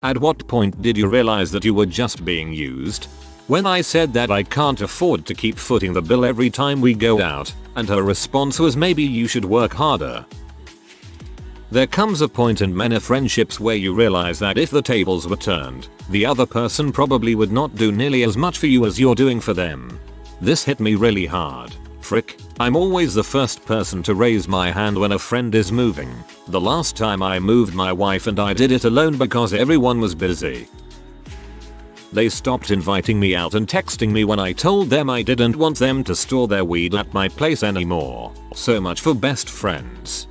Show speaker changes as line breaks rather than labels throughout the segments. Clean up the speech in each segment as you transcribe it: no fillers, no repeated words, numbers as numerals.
At what point did you realize that you were just being used? When I said that I can't afford to keep footing the bill every time we go out, and her response was maybe you should work harder. There comes a point in many friendships where you realize that if the tables were turned, the other person probably would not do nearly as much for you as you're doing for them. This hit me really hard. Frick, I'm always the first person to raise my hand when a friend is moving. The last time I moved my wife and I did it alone because everyone was busy. They stopped inviting me out and texting me when I told them I didn't want them to store their weed at my place anymore. So much for best friends.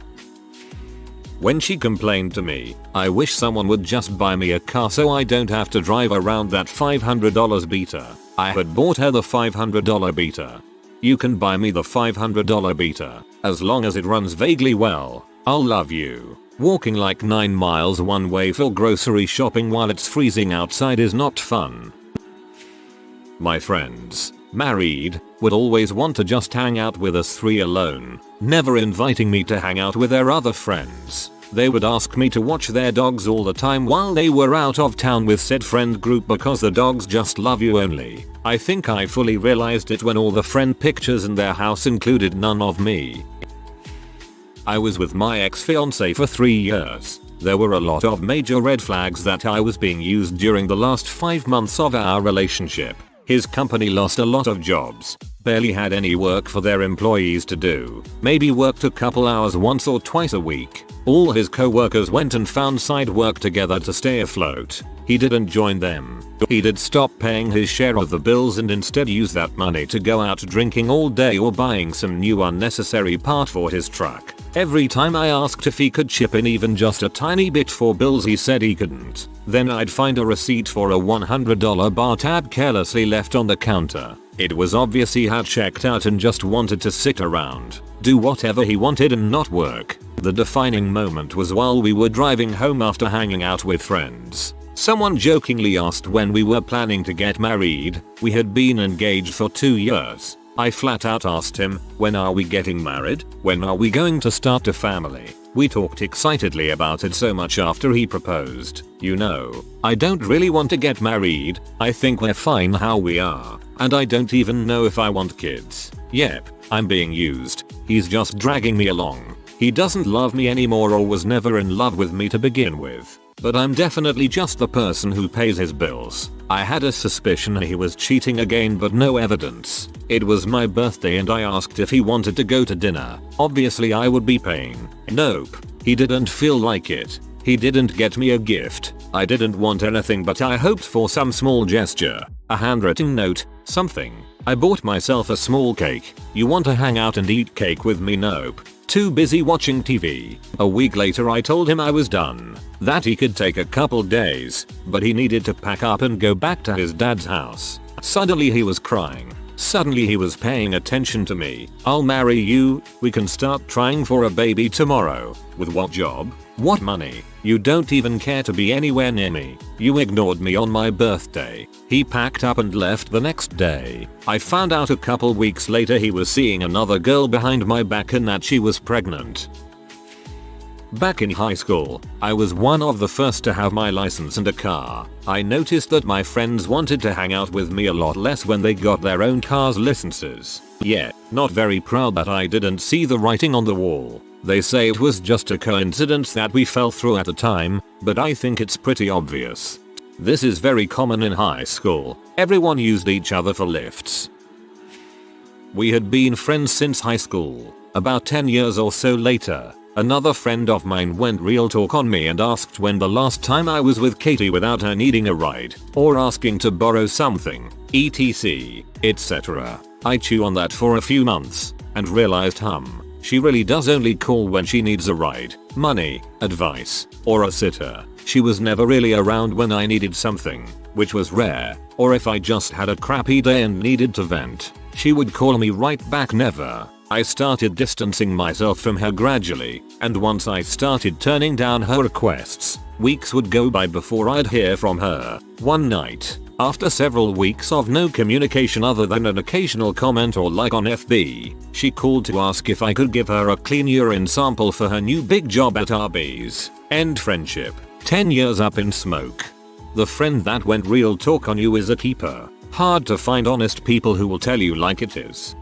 When she complained to me, I wish someone would just buy me a car so I don't have to drive around that $500 beater. I had bought her the $500 beater. You can buy me the $500 beater, as long as it runs vaguely well. I'll love you. Walking like 9 miles one way for grocery shopping while it's freezing outside is not fun. My friends, married, would always want to just hang out with us 3 alone, never inviting me to hang out with their other friends. They would ask me to watch their dogs all the time while they were out of town with said friend group because the dogs just love you only. I think I fully realized it when all the friend pictures in their house included none of me. I was with my ex-fiance for 3 years. There were a lot of major red flags that I was being used during the last 5 months of our relationship. His company lost a lot of jobs, barely had any work for their employees to do, maybe worked a couple hours once or twice a week. All his co-workers went and found side work together to stay afloat. He didn't join them. He did stop paying his share of the bills and instead use that money to go out drinking all day or buying some new unnecessary part for his truck. Every time I asked if he could chip in even just a tiny bit for bills he said he couldn't. Then I'd find a receipt for a $100 bar tab carelessly left on the counter. It was obvious he had checked out and just wanted to sit around, do whatever he wanted and not work. The defining moment was while we were driving home after hanging out with friends. Someone jokingly asked when we were planning to get married. We had been engaged for 2 years. I flat out asked him, when are we getting married? When are we going to start a family? We talked excitedly about it so much after he proposed. You know, I don't really want to get married. I think we're fine how we are. And I don't even know if I want kids. Yep, I'm being used. He's just dragging me along. He doesn't love me anymore or was never in love with me to begin with. But I'm definitely just the person who pays his bills. I had a suspicion he was cheating again but no evidence. It was my birthday and I asked if he wanted to go to dinner. Obviously I would be paying. Nope. He didn't feel like it. He didn't get me a gift. I didn't want anything but I hoped for some small gesture. A handwritten note, something. I bought myself a small cake. You want to hang out and eat cake with me? Nope. Too busy watching TV. A week later I told him I was done. That he could take a couple days, but he needed to pack up and go back to his dad's house. Suddenly he was crying. Suddenly he was paying attention to me. I'll marry you, we can start trying for a baby tomorrow. With what job? What money? You don't even care to be anywhere near me. You ignored me on my birthday. He packed up and left the next day. I found out a couple weeks later he was seeing another girl behind my back and that she was pregnant. Back in high school, I was one of the first to have my license and a car. I noticed that my friends wanted to hang out with me a lot less when they got their own cars' licenses. Yeah, not very proud that I didn't see the writing on the wall. They say it was just a coincidence that we fell through at the time, but I think it's pretty obvious. This is very common in high school. Everyone used each other for lifts. We had been friends since high school. About 10 years or so later, another friend of mine went real talk on me and asked when the last time I was with Katie without her needing a ride, or asking to borrow something, etc, etc. I chew on that for a few months, and realized she really does only call when she needs a ride, money, advice, or a sitter. She was never really around when I needed something, which was rare, or if I just had a crappy day and needed to vent. She would call me right back. Never. I started distancing myself from her gradually, and once I started turning down her requests, weeks would go by before I'd hear from her. One night, after several weeks of no communication other than an occasional comment or like on FB, she called to ask if I could give her a clean urine sample for her new big job at Arby's. End friendship. 10 years up in smoke. The friend that went real talk on you is a keeper. Hard to find honest people who will tell you like it is.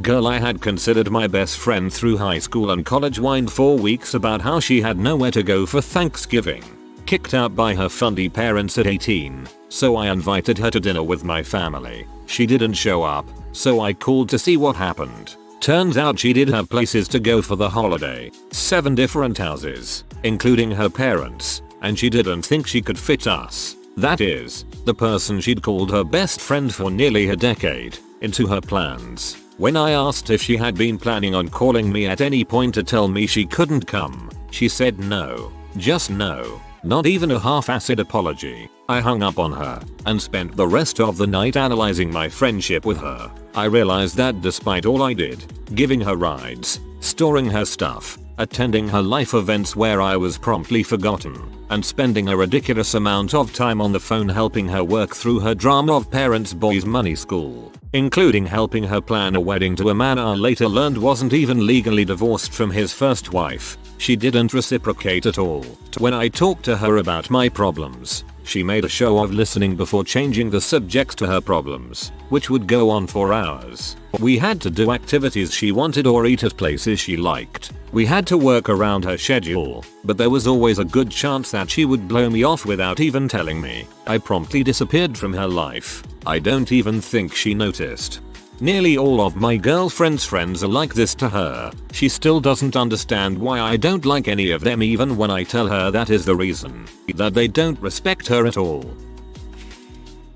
Girl I had considered my best friend through high school and college whined for weeks about how she had nowhere to go for Thanksgiving. Kicked out by her fundy parents at 18, so I invited her to dinner with my family. She didn't show up, so I called to see what happened. Turns out she did have places to go for the holiday. 7 different houses, including her parents, and she didn't think she could fit us, that is, the person she'd called her best friend for nearly a decade, into her plans. When I asked if she had been planning on calling me at any point to tell me she couldn't come, she said no. Just no. Not even a half-assed apology. I hung up on her and spent the rest of the night analyzing my friendship with her. I realized that despite all I did, giving her rides, storing her stuff, attending her life events where I was promptly forgotten, and spending a ridiculous amount of time on the phone helping her work through her drama of parents' boys' money school, including helping her plan a wedding to a man I later learned wasn't even legally divorced from his first wife, she didn't reciprocate at all. When I talked to her about my problems, she made a show of listening before changing the subjects to her problems, which would go on for hours. We had to do activities she wanted or eat at places she liked. We had to work around her schedule, but there was always a good chance that she would blow me off without even telling me. I promptly disappeared from her life. I don't even think she noticed. Nearly all of my girlfriend's friends are like this to her. She still doesn't understand why I don't like any of them even when I tell her that is the reason. That they don't respect her at all.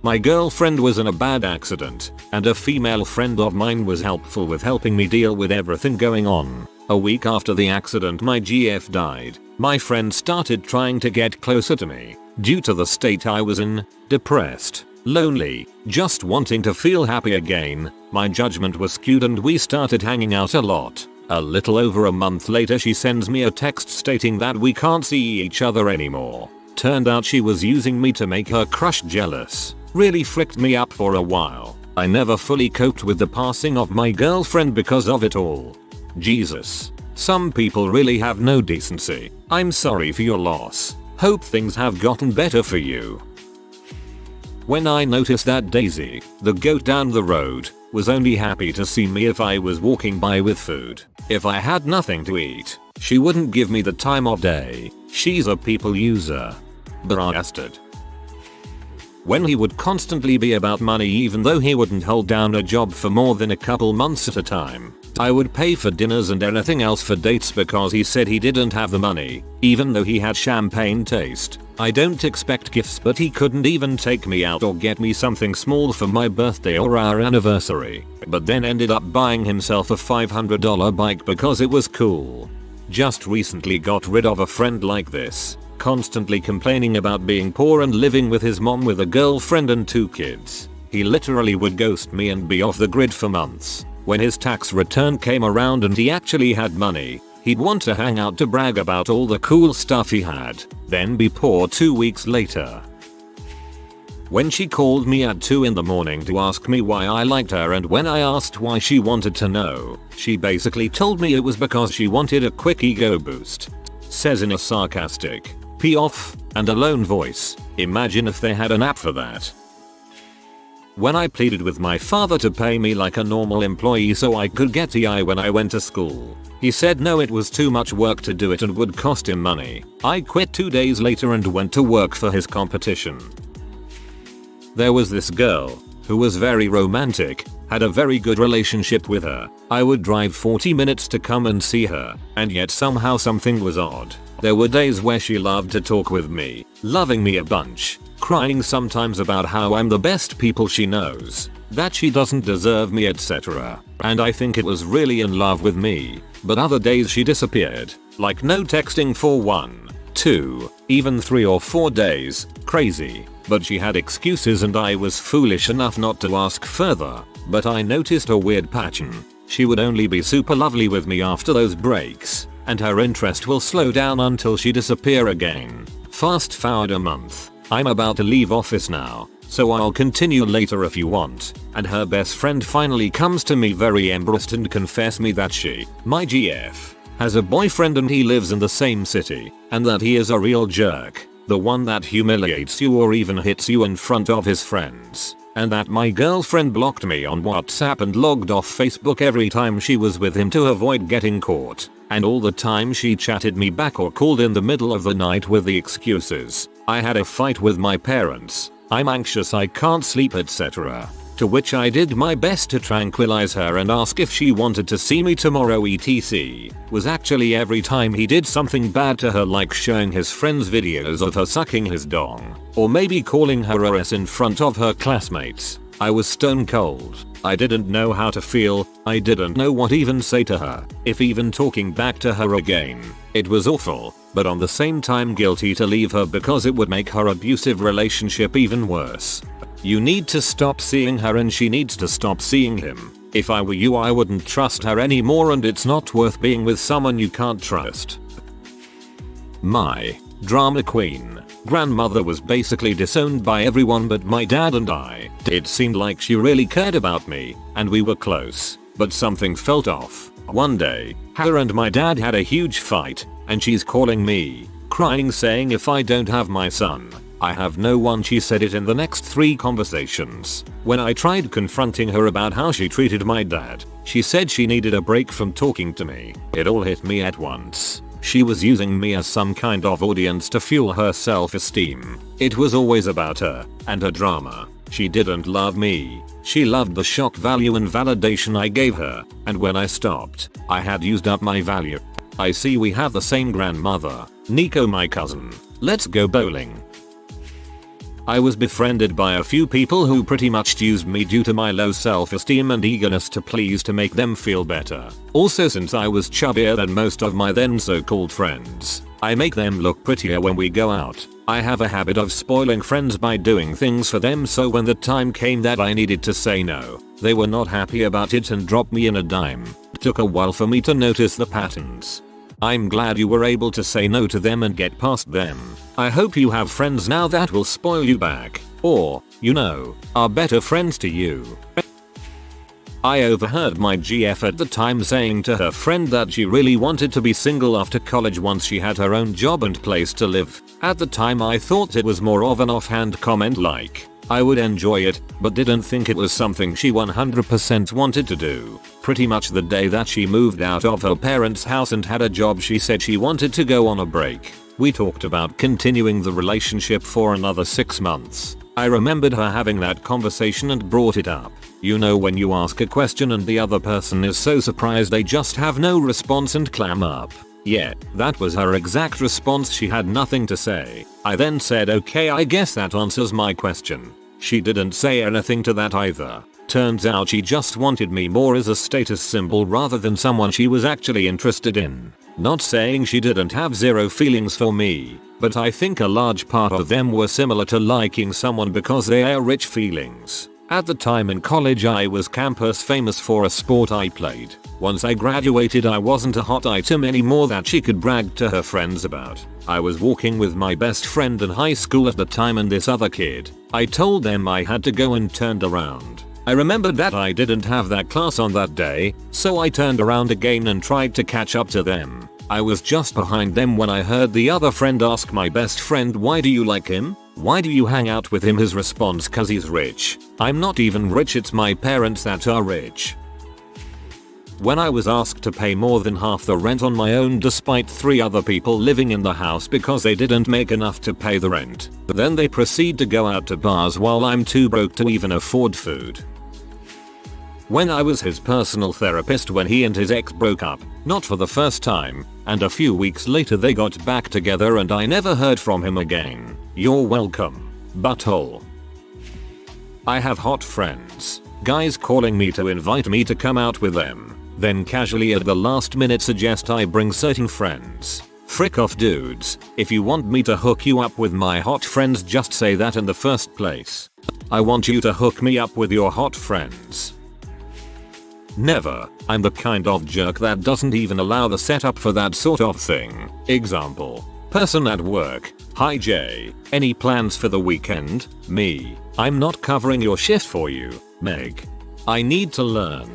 My girlfriend was in a bad accident, and a female friend of mine was helpful with helping me deal with everything going on. A week after the accident my GF died. My friend started trying to get closer to me. Due to the state I was in, depressed, lonely, just wanting to feel happy again, my judgment was skewed and we started hanging out a lot. A little over a month later she sends me a text stating that we can't see each other anymore. Turned out she was using me to make her crush jealous. Really fricked me up for a while. I never fully coped with the passing of my girlfriend because of it all. Jesus. Some people really have no decency. I'm sorry for your loss. Hope things have gotten better for you. When I noticed that Daisy, the goat down the road, was only happy to see me if I was walking by with food. If I had nothing to eat, she wouldn't give me the time of day. She's a people user. Bastard. When he would constantly be about money even though he wouldn't hold down a job for more than a couple months at a time. I would pay for dinners and anything else for dates because he said he didn't have the money, even though he had champagne taste. I don't expect gifts but he couldn't even take me out or get me something small for my birthday or our anniversary, but then ended up buying himself a $500 bike because it was cool. Just recently got rid of a friend like this. Constantly complaining about being poor and living with his mom with a girlfriend and 2 kids. He literally would ghost me and be off the grid for months. When his tax return came around and he actually had money, he'd want to hang out to brag about all the cool stuff he had, then be poor 2 weeks later. When she called me at 2 in the morning to ask me why I liked her and when I asked why she wanted to know, she basically told me it was because she wanted a quick ego boost. Says in a sarcastic, pee off, and a lone voice. Imagine if they had an app for that. When I pleaded with my father to pay me like a normal employee so I could get TI when I went to school, he said no, it was too much work to do it and would cost him money. I quit 2 days later and went to work for his competition. There was this girl, who was very romantic, had a very good relationship with her. I would drive 40 minutes to come and see her, and yet somehow something was odd. There were days where she loved to talk with me, loving me a bunch, crying sometimes about how I'm the best people she knows, that she doesn't deserve me, etc. And I think it was really in love with me. But other days she disappeared, like no texting for 1, 2, even 3 or 4 days, crazy. But she had excuses and I was foolish enough not to ask further. But I noticed a weird pattern. She would only be super lovely with me after those breaks, and her interest will slow down until she disappear again. Fast forward a month. I'm about to leave office now, so I'll continue later if you want. And her best friend finally comes to me very embarrassed and confess me that she, my GF, has a boyfriend and he lives in the same city, and that he is a real jerk. The one that humiliates you or even hits you in front of his friends. And that my girlfriend blocked me on WhatsApp and logged off Facebook every time she was with him to avoid getting caught. And all the time she chatted me back or called in the middle of the night with the excuses, I had a fight with my parents, I'm anxious, I can't sleep, etc. To which I did my best to tranquilize her and ask if she wanted to see me tomorrow etc. Was actually every time he did something bad to her, like showing his friends videos of her sucking his dong, or maybe calling her a s in front of her classmates, I was stone cold. I didn't know how to feel, I didn't know what even say to her, if even talking back to her again. It was awful, but on the same time guilty to leave her because it would make her abusive relationship even worse. You need to stop seeing her and she needs to stop seeing him. If I were you, I wouldn't trust her anymore, and it's not worth being with someone you can't trust. My drama queen grandmother was basically disowned by everyone but my dad and I. It seemed like she really cared about me, and we were close, but something felt off. One day, her and my dad had a huge fight, and she's calling me, crying, saying if I don't have my son, I have no one. She said it in the next 3 conversations. When I tried confronting her about how she treated my dad, she said she needed a break from talking to me. It all hit me at once. She was using me as some kind of audience to fuel her self-esteem. It was always about her and her drama. She didn't love me. She loved the shock value and validation I gave her, and when I stopped, I had used up my value. I see we have the same grandmother. Nico, my cousin. Let's go bowling. I was befriended by a few people who pretty much used me due to my low self-esteem and eagerness to please to make them feel better. Also, since I was chubbier than most of my then so-called friends, I make them look prettier when we go out. I have a habit of spoiling friends by doing things for them, so when the time came that I needed to say no, they were not happy about it and dropped me in a dime. It took a while for me to notice the patterns. I'm glad you were able to say no to them and get past them. I hope you have friends now that will spoil you back, or, you know, are better friends to you. I overheard my GF at the time saying to her friend that she really wanted to be single after college once she had her own job and place to live. At the time I thought it was more of an offhand comment, like, I would enjoy it, but didn't think it was something she 100% wanted to do. Pretty much the day that she moved out of her parents' house and had a job, she said she wanted to go on a break. We talked about continuing the relationship for another 6 months. I remembered her having that conversation and brought it up. You know, when you ask a question and the other person is so surprised they just have no response and clam up. Yeah, that was her exact response. She had nothing to say. I then said, okay, I guess that answers my question. She didn't say anything to that either. Turns out she just wanted me more as a status symbol rather than someone she was actually interested in. Not saying she didn't have zero feelings for me, but I think a large part of them were similar to liking someone because they are rich feelings. At the time in college I was campus famous for a sport I played. Once I graduated I wasn't a hot item anymore that she could brag to her friends about. I was walking with my best friend in high school at the time and this other kid. I told them I had to go and turned around. I remembered that I didn't have that class on that day, so I turned around again and tried to catch up to them. I was just behind them when I heard the other friend ask my best friend, why do you like him? Why do you hang out with him? His response, cause he's rich. I'm not even rich, it's my parents that are rich. When I was asked to pay more than half the rent on my own despite 3 other people living in the house because they didn't make enough to pay the rent, then they proceed to go out to bars while I'm too broke to even afford food. When I was his personal therapist when he and his ex broke up, not for the first time, and a few weeks later they got back together and I never heard from him again. You're welcome, butthole. I have hot friends, guys calling me to invite me to come out with them, then casually at the last minute suggest I bring certain friends. Frick off, dudes. If you want me to hook you up with my hot friends, just say that in the first place. I want you to hook me up with your hot friends. Never. I'm the kind of jerk that doesn't even allow the setup for that sort of thing. Example. Person at work. Hi Jay. Any plans for the weekend? Me. I'm not covering your shift for you, Meg. I need to learn.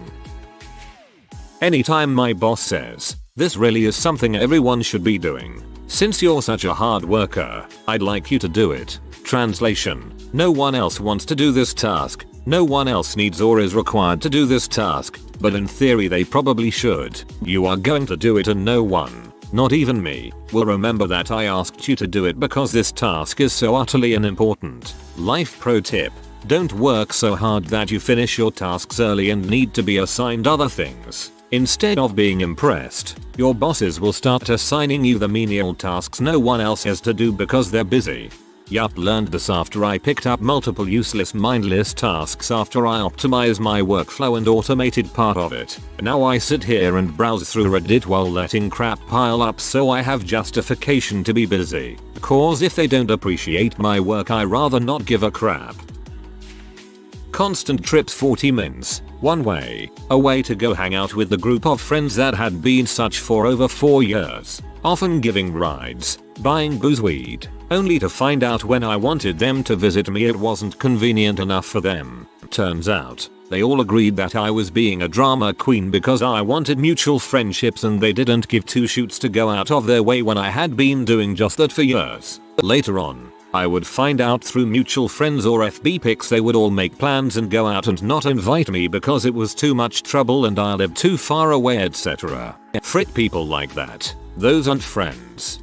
Anytime my boss says, this really is something everyone should be doing, Since you're such a hard worker, I'd like you to do it. Translation: no one else wants to do this task. No one else needs or is required to do this task, but in theory they probably should. You are going to do it and no one, not even me, will remember that I asked you to do it because this task is so utterly unimportant. Life pro tip: don't work so hard that you finish your tasks early and need to be assigned other things. Instead of being impressed, your bosses will start assigning you the menial tasks no one else has to do because they're busy. Yup, learned this after I picked up multiple useless mindless tasks after I optimized my workflow and automated part of it. Now I sit here and browse through Reddit while letting crap pile up so I have justification to be busy. Cause if they don't appreciate my work I rather not give a crap. Constant trips 40 mins, one way, a way to go hang out with the group of friends that had been such for over 4 years, often giving rides, buying booze, weed, only to find out when I wanted them to visit me it wasn't convenient enough for them. Turns out, they all agreed that I was being a drama queen because I wanted mutual friendships and they didn't give two shoots to go out of their way when I had been doing just that for years. Later on, I would find out through mutual friends or FB pics they would all make plans and go out and not invite me because it was too much trouble and I lived too far away, etc. Frick people like that. Those aren't friends.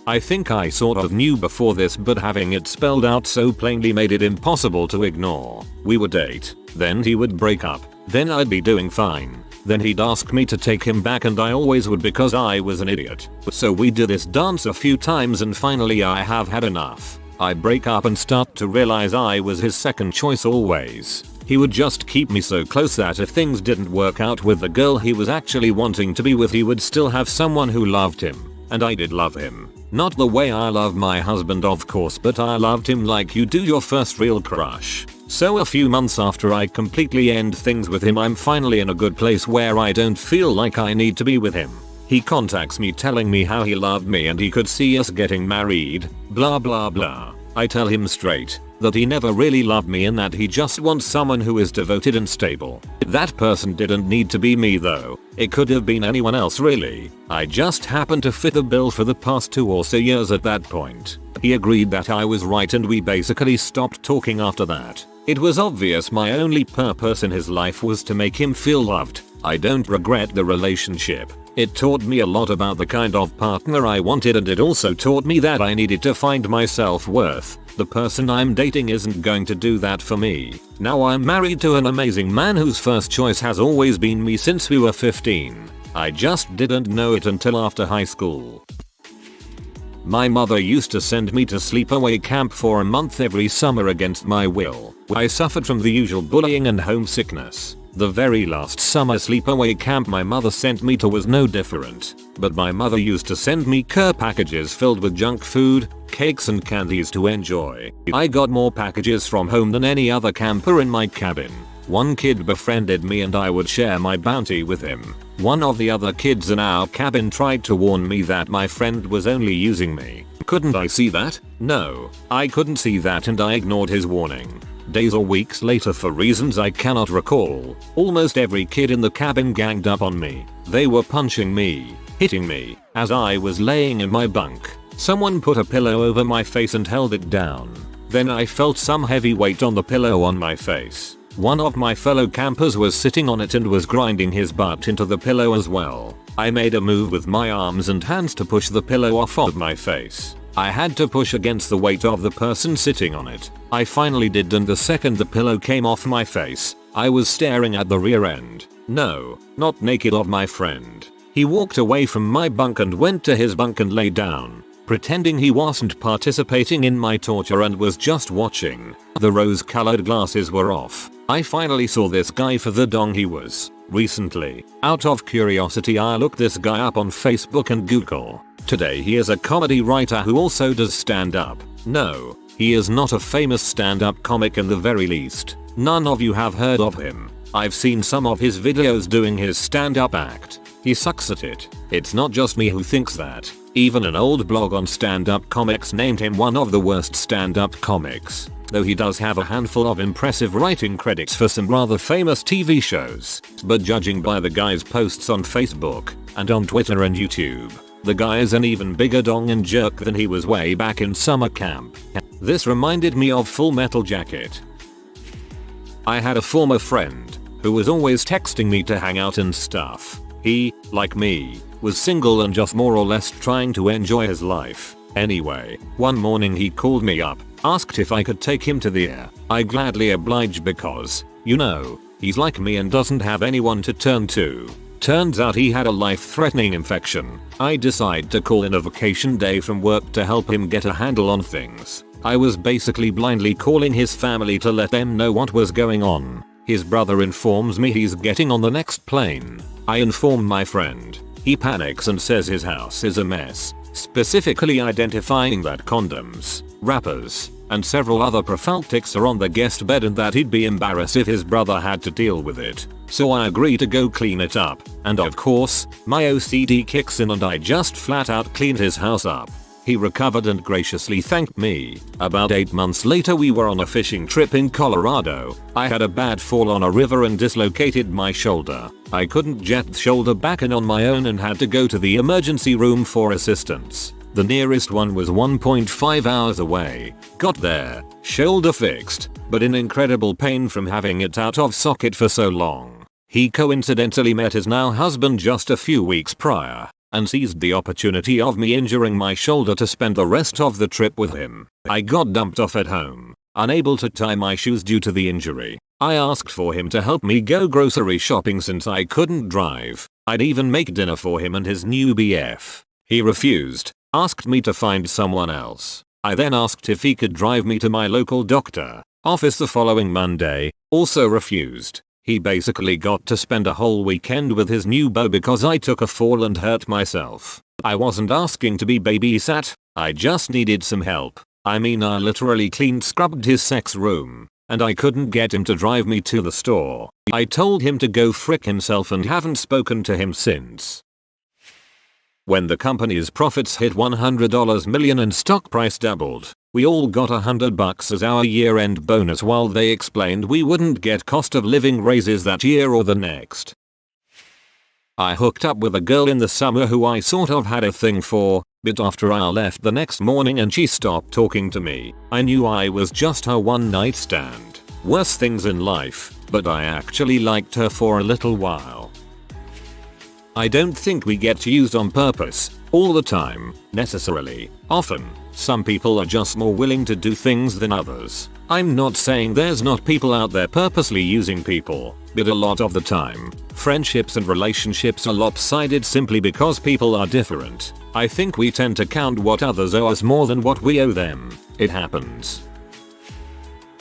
I think I sort of knew before this, but having it spelled out so plainly made it impossible to ignore. We would date, then he would break up, then I'd be doing fine. Then he'd ask me to take him back and I always would because I was an idiot. So we did this dance a few times and finally I have had enough. I break up and start to realize I was his second choice always. He would just keep me so close that if things didn't work out with the girl he was actually wanting to be with he would still have someone who loved him. And I did love him. Not the way I love my husband of course, but I loved him like you do your first real crush. So a few months after I completely end things with him I'm finally in a good place where I don't feel like I need to be with him. He contacts me telling me how he loved me and he could see us getting married, blah blah blah. I tell him straight that he never really loved me and that he just wants someone who is devoted and stable. That person didn't need to be me though. It could have been anyone else really. I just happened to fit the bill for the past 2 or so years at that point. He agreed that I was right and we basically stopped talking after that. It was obvious my only purpose in his life was to make him feel loved. I don't regret the relationship. It taught me a lot about the kind of partner I wanted and it also taught me that I needed to find my self-worth. The person I'm dating isn't going to do that for me. Now I'm married to an amazing man whose first choice has always been me since we were 15. I just didn't know it until after high school. My mother used to send me to sleepaway camp for a month every summer against my will. I suffered from the usual bullying and homesickness. The very last summer sleepaway camp my mother sent me to was no different, but my mother used to send me care packages filled with junk food, cakes and candies to enjoy. I got more packages from home than any other camper in my cabin. One kid befriended me and I would share my bounty with him. One of the other kids in our cabin tried to warn me that my friend was only using me. Couldn't I see that? No, I couldn't see that and I ignored his warning. Days or weeks later, for reasons I cannot recall, almost every kid in the cabin ganged up on me. They were punching me, hitting me, as I was laying in my bunk. Someone put a pillow over my face and held it down. Then I felt some heavy weight on the pillow on my face. One of my fellow campers was sitting on it and was grinding his butt into the pillow as well. I made a move with my arms and hands to push the pillow off of my face. I had to push against the weight of the person sitting on it. I finally did, and the second the pillow came off my face, I was staring at the rear end, no, not naked, of my friend. He walked away from my bunk and went to his bunk and lay down, pretending he wasn't participating in my torture and was just watching. The rose-colored glasses were off. I finally saw this guy for the dong he was. Recently, out of curiosity, I looked this guy up on Facebook and Google. Today he is a comedy writer who also does stand-up. No, he is not a famous stand-up comic in the very least. None of you have heard of him. I've seen some of his videos doing his stand-up act. He sucks at it. It's not just me who thinks that. Even an old blog on stand-up comics named him one of the worst stand-up comics. Though he does have a handful of impressive writing credits for some rather famous TV shows. But judging by the guy's posts on Facebook, and on Twitter and YouTube, The guy is an even bigger dong and jerk than he was way back in summer camp. This reminded me of Full Metal Jacket. I had a former friend who was always texting me to hang out and stuff. He, like me, was single and just more or less trying to enjoy his life. Anyway, one morning he called me up, asked if I could take him to the air. I gladly obliged because, you know, he's like me and doesn't have anyone to turn to. Turns out he had a life-threatening infection. I decided to call in a vacation day from work to help him get a handle on things. I was basically blindly calling his family to let them know what was going on. His brother informs me he's getting on the next plane. I inform my friend. He panics and says his house is a mess, specifically identifying that condoms, wrappers, and several other prophylactics are on the guest bed and that he'd be embarrassed if his brother had to deal with it. So I agree to go clean it up, and of course, my OCD kicks in and I just flat out cleaned his house up. He recovered and graciously thanked me. About 8 months later we were on a fishing trip in Colorado. I had a bad fall on a river and dislocated my shoulder. I couldn't jet the shoulder back in on my own and had to go to the emergency room for assistance. The nearest one was 1.5 hours away. Got there, shoulder fixed, but in incredible pain from having it out of socket for so long. He coincidentally met his now husband just a few weeks prior and seized the opportunity of me injuring my shoulder to spend the rest of the trip with him. I got dumped off at home, unable to tie my shoes due to the injury. I asked for him to help me go grocery shopping since I couldn't drive. I'd even make dinner for him and his new BF. He refused, asked me to find someone else. I then asked if he could drive me to my local doctor office the following Monday, also refused. He basically got to spend a whole weekend with his new beau because I took a fall and hurt myself. I wasn't asking to be babysat, I just needed some help. I mean, I literally cleaned scrubbed his sex room, and I couldn't get him to drive me to the store. I told him to go frick himself and haven't spoken to him since. When the company's profits hit $100 million and stock price doubled, we all got $100 as our year-end bonus while they explained we wouldn't get cost of living raises that year or the next. I hooked up with a girl in the summer who I sort of had a thing for, but after I left the next morning and she stopped talking to me, I knew I was just her one night stand. Worse things in life, but I actually liked her for a little while. I don't think we get used on purpose, all the time, necessarily. Often, some people are just more willing to do things than others. I'm not saying there's not people out there purposely using people, but a lot of the time, friendships and relationships are lopsided simply because people are different. I think we tend to count what others owe us more than what we owe them. It happens.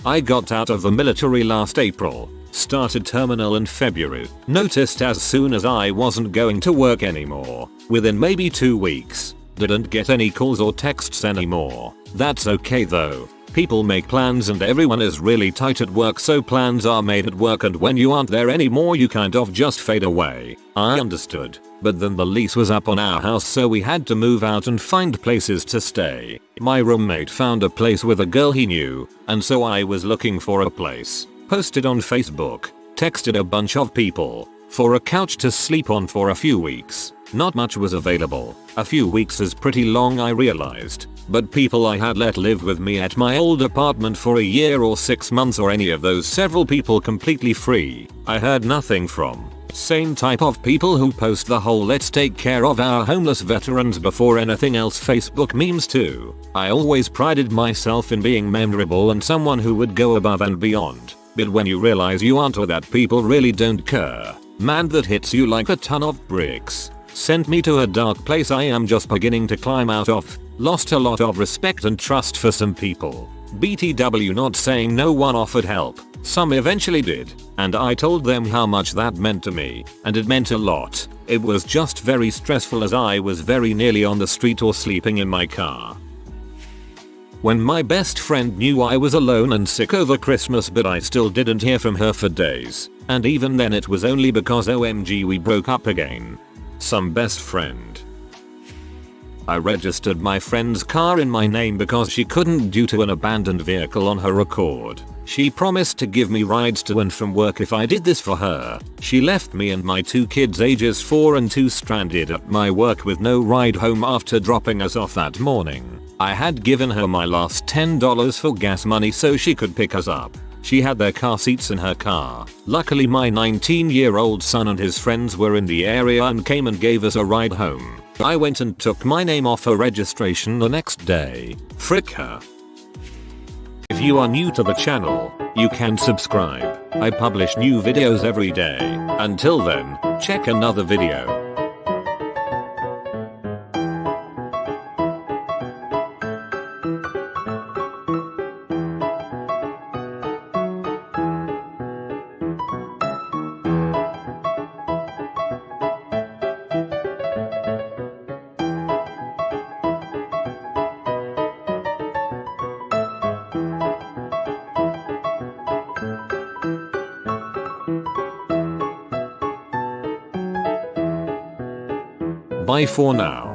I got out of the military last April. Started terminal in February. Noticed as soon as I wasn't going to work anymore. Within maybe 2 weeks. Didn't get any calls or texts anymore. That's okay though. People make plans and everyone is really tight at work, so plans are made at work, and when you aren't there anymore you kind of just fade away. I understood. But then the lease was up on our house, so we had to move out and find places to stay. My roommate found a place with a girl he knew, and so I was looking for a place. Posted on Facebook, texted a bunch of people for a couch to sleep on for a few weeks. Not much was available. A few weeks is pretty long, I realized, but people I had let live with me at my old apartment for a year or 6 months or any of those several people completely free, I heard nothing from. Same type of people who post the whole let's take care of our homeless veterans before anything else Facebook memes too. I always prided myself in being memorable and someone who would go above and beyond. But when you realize you aren't or that people really don't care, man, that hits you like a ton of bricks. Sent me to a dark place I am just beginning to climb out of. Lost a lot of respect and trust for some people. BTW, not saying no one offered help. Some eventually did, and I told them how much that meant to me, and it meant a lot. It was just very stressful as I was very nearly on the street or sleeping in my car. When my best friend knew I was alone and sick over Christmas, but I still didn't hear from her for days, and even then it was only because OMG we broke up again. Some best friend. I registered my friend's car in my name because she couldn't due to an abandoned vehicle on her record. She promised to give me rides to and from work if I did this for her. She left me and my 2 kids ages 4 and 2 stranded at my work with no ride home after dropping us off that morning. I had given her my last $10 for gas money so she could pick us up. She had their car seats in her car. Luckily my 19-year-old son and his friends were in the area and came and gave us a ride home. I went and took my name off her registration the next day. Frick her. If you are new to the channel, you can subscribe. I publish new videos every day. Until then, check another video. Bye for now.